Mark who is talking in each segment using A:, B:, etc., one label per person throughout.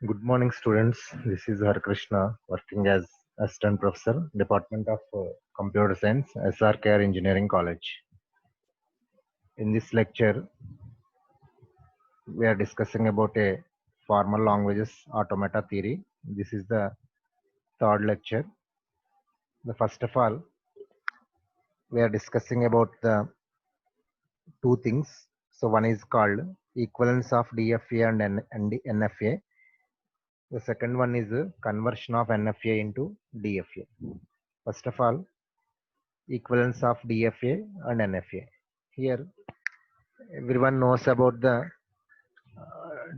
A: Good morning, students. This is Har Krishna, working as Assistant Professor, Department of Computer Science, SRKR Engineering College. In this lecture, we are discussing about a formal languages automata theory. This is the third lecture. The first of all, we are discussing about the two things. So one is called equivalence of DFA and NFA. The second one is conversion of NFA into DFA. First of all, equivalence of DFA and NFA. Here, everyone knows about the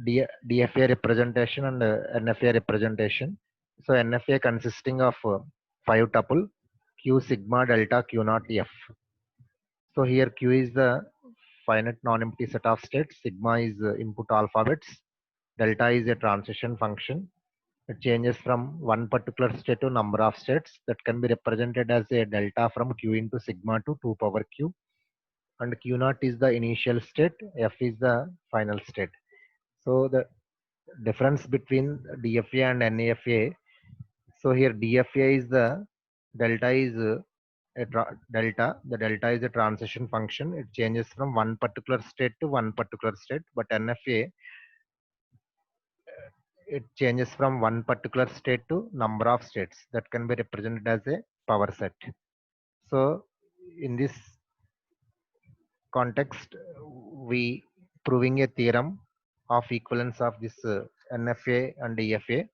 A: DFA representation and NFA representation. So NFA consisting of 5 tuple Q sigma delta Q naught F. So here Q is the finite non-empty set of states, sigma is input alphabets, delta is a transition function. It changes from one particular state to number of states that can be represented as a delta from Q into sigma to 2 power Q. And Q naught is the initial state, F is the final state. So the difference between DFA and NAFA. So here DFA is the delta is delta. The delta is a transition function. It changes from one particular state to one particular state. But NFA, it changes from one particular state to number of states that can be represented as a power set. So in this context, we proving a theorem of equivalence of this NFA and EFA.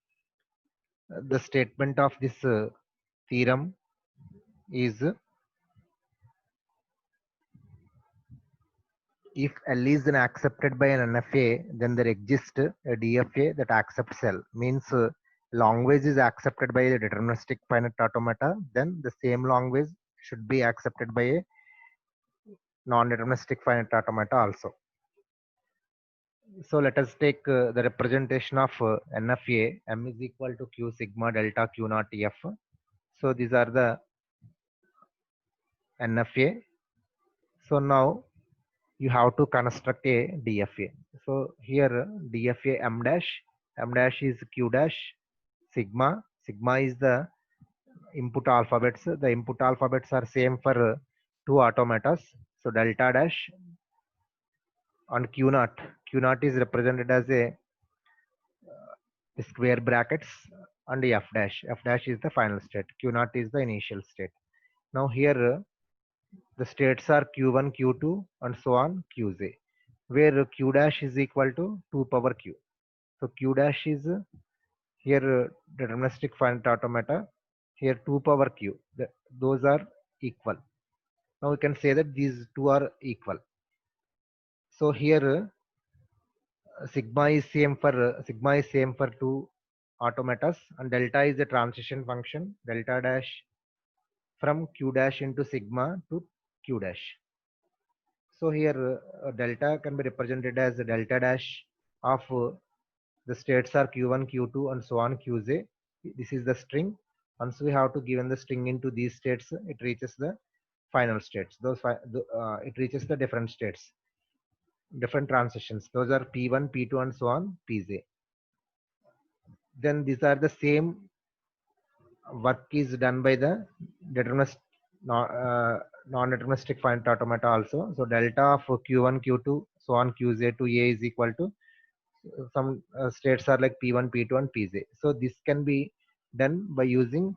A: The statement of this theorem is if L is accepted by an NFA, then there exists a DFA that accepts L. Means language is accepted by the deterministic finite automata, then the same language should be accepted by a non-deterministic finite automata also. So let us take the representation of NFA. M is equal to Q sigma delta Q naught F. So these are the NFA. So now you have to construct a DFA. So here DFA M dash is Q dash sigma. Sigma is the input alphabets. The input alphabets are same for two automatas. So delta dash and Q naught. Q naught is represented as a square brackets and F dash. F dash is the final state. Q naught is the initial state. Now here the states are Q1, Q2 and so on Qj, where Q dash is equal to 2 power Q. So Q dash is here deterministic finite automata. Here 2 power Q. Those are equal. Now we can say that these two are equal. So here sigma is same for two automatas and delta is a transition function, delta dash from Q dash into sigma to Q dash. So here delta can be represented as delta dash of the states are Q1, Q2 and so on Qj. This is the string. Once we have to given the string into these states, it reaches the final states. It reaches the different states, different transitions. Those are P1, P2 and so on Pj. Then these are the same work is done by the deterministic non-deterministic finite automata also. So delta of Q1, Q2, so on Qj to A is equal to some states are like P1, P2 and Pj. So this can be done by using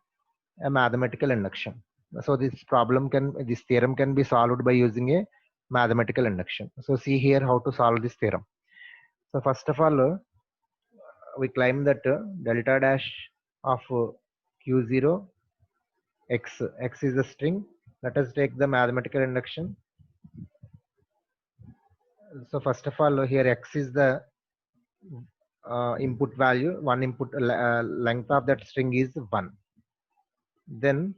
A: a mathematical induction. So this theorem can be solved by using a mathematical induction. So see here how to solve this theorem. So first of all, we claim that delta dash of Q0 x is a string. Let us take the mathematical induction. So first of all, here x is the input value. One input length of that string is 1. Then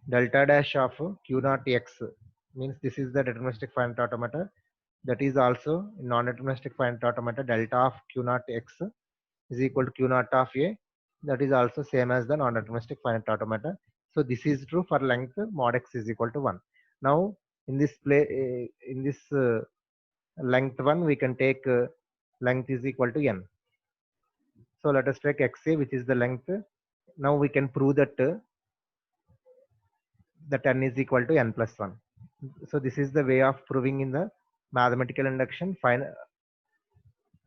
A: delta dash of Q naught x means this is the deterministic finite automata. That is also non-deterministic finite automata. Delta of Q naught x is equal to Q naught of A. That is also same as the non-deterministic finite automata. So this is true for length mod x is equal to 1. Now in this length 1 we can take length is equal to n. So let us take XA, which is the length. Now we can prove that that n is equal to n plus 1. So this is the way of proving in the mathematical induction.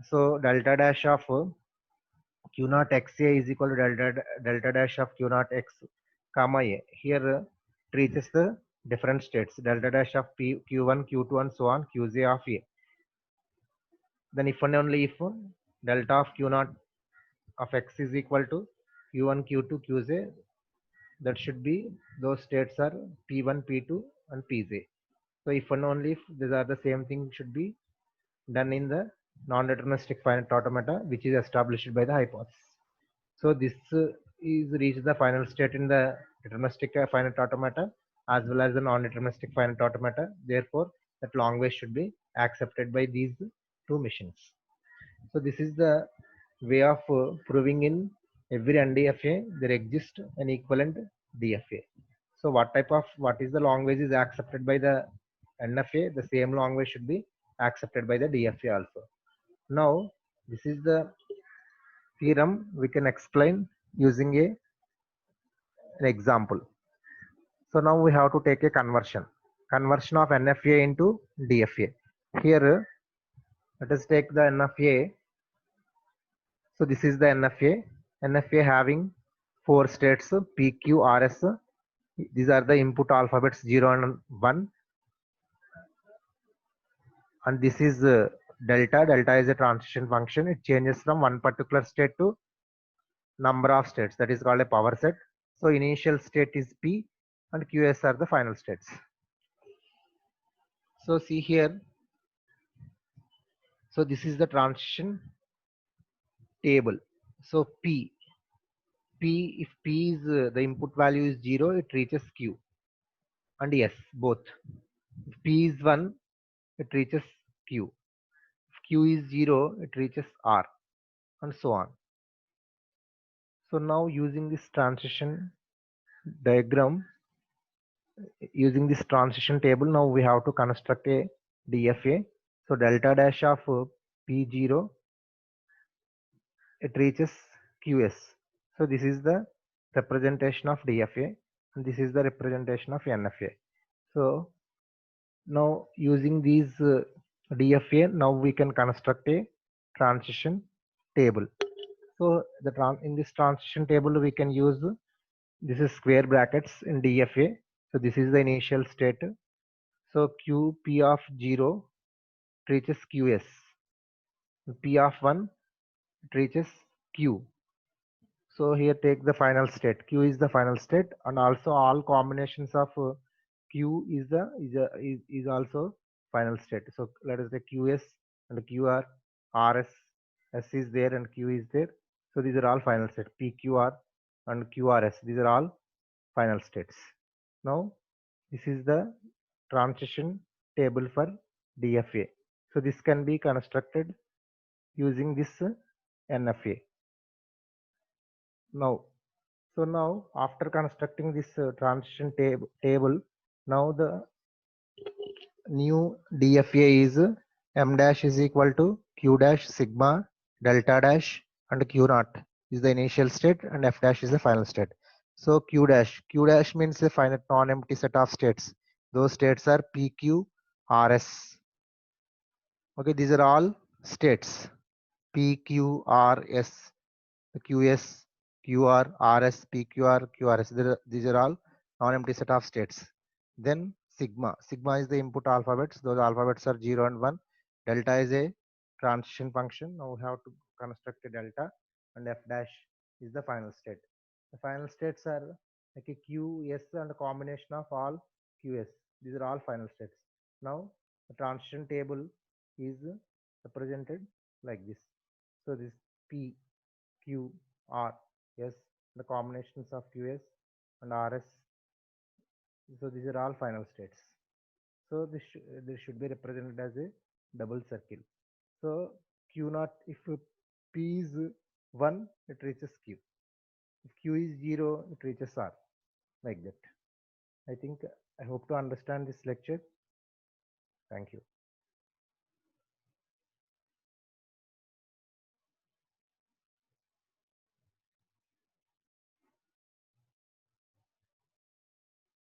A: So delta dash of q naught xa is equal to delta dash of q naught x comma a. Here it reaches the different states. Delta dash of q1, q2, and so on, qj of a. Then if and only if delta of q naught of x is equal to q1, q2, qj, that should be those states are p1, p2, and pj. So if and only if these are the same thing should be done in the non-deterministic finite automata, which is established by the hypothesis. So this is reached the final state in the deterministic finite automata as well as the non-deterministic finite automata. Therefore, that long way should be accepted by these two machines. So this is the way of proving in every NDFA there exists an equivalent DFA. So what is the long ways is accepted by the NFA, the same long way should be accepted by the DFA also. Now this is the theorem we can explain using an example. So now we have to take a conversion of NFA into DFA. Here let us take the NFA. So this is the NFA. NFA having 4 states P, Q, R, S. These are the input alphabets 0 and 1. And this is delta. Delta is a transition function. It changes from one particular state to number of states. That is called a power set. So initial state is P and QS are the final states. So see here. So this is the transition table. So if P is the input value is 0, it reaches Q and S both. If P is 1, it reaches Q. If Q is 0, it reaches R and so on. So now using this transition diagram, using this transition table, now we have to construct a DFA. So delta dash of P0, it reaches QS. So this is the representation of DFA and this is the representation of NFA. So now using these DFA, now we can construct a transition table. So in this transition table we can use this is square brackets in DFA. So this is the initial state. So Q P of 0 reaches QS. P of 1 it reaches Q. So here take the final state. Q is the final state, and also all combinations of Q is also final state. So let us say QS and QR, RS, S is there and Q is there. So these are all final state. PQR and QRS. These are all final states. Now this is the transition table for DFA. So this can be constructed using this NFA. Now after constructing this transition table, now the new DFA is M dash is equal to Q dash sigma delta dash and Q naught is the initial state and F dash is the final state. So Q dash means a finite non-empty set of states. Those states are P, Q, R, S. Okay, these are all states. P, Q, R, S, QS, QR, RS, PQR, QRS. These are all non-empty set of states. Then sigma. Sigma is the input alphabets. Those alphabets are 0 and 1. Delta is a transition function. Now we have to construct a delta, and F dash is the final state. The final states are like a QS and a combination of all QS. These are all final states. Now the transition table is represented like this. So this P, Q, R, S, the combinations of QS and RS. So these are all final states. So this should be represented as a double circle. So Q naught, if P is 1, it reaches Q. If Q is 0, it reaches R. Like that. I think I hope to understand this lecture. Thank you.